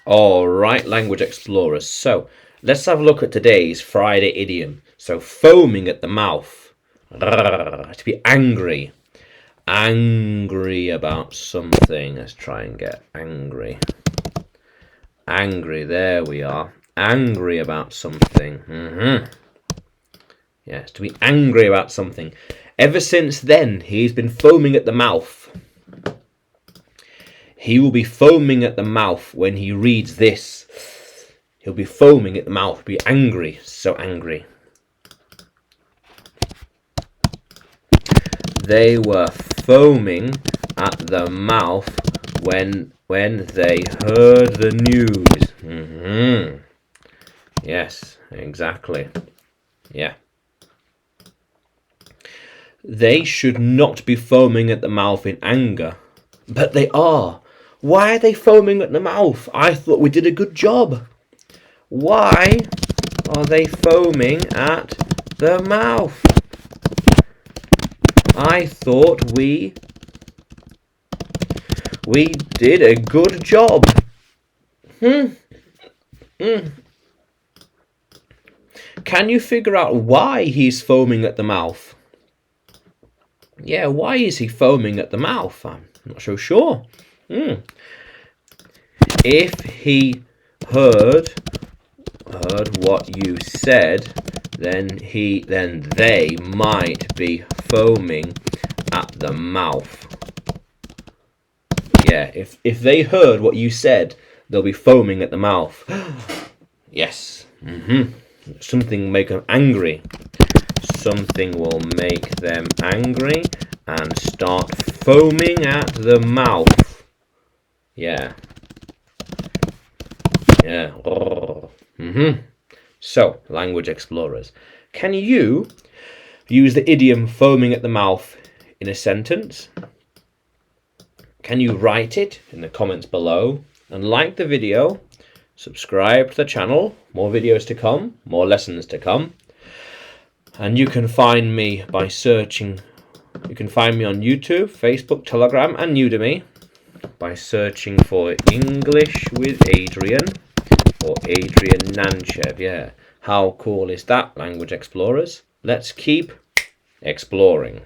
All right, language explorers. So let's have a look at today's Friday idiom. So foaming at the mouth. To be angry. Angry about something. Let's try and get angry. Angry, there we are. Angry about something. Yes, to be angry about something. Ever since then, he's been foaming at the mouth. He will be foaming at the mouth when he reads this. He'll be foaming at the mouth, be angry, so angry. They were foaming at the mouth when they heard the news. Yes, exactly. Yeah. They should not be foaming at the mouth in anger, but they are. Why are they foaming at the mouth? I thought we did a good job. Why are they foaming at the mouth? I thought we did a good job. Can you figure out why he's foaming at the mouth? Yeah, why is he foaming at the mouth? I'm not so sure. If he heard what you said, then they might be foaming at the mouth. Yeah, if they heard what you said, they'll be foaming at the mouth. Yes. Something will make them angry. Something will make them angry and start foaming at the mouth. Yeah. Yeah. So, language explorers, can you use the idiom foaming at the mouth in a sentence? Can you write it in the comments below? And like the video, subscribe to the channel, more videos to come, more lessons to come. And you can find me by searching, you can find me on YouTube, Facebook, Telegram and Udemy by searching for English with Adrian or Adrian Nanchev. Yeah, how cool is that, language explorers? Let's keep exploring.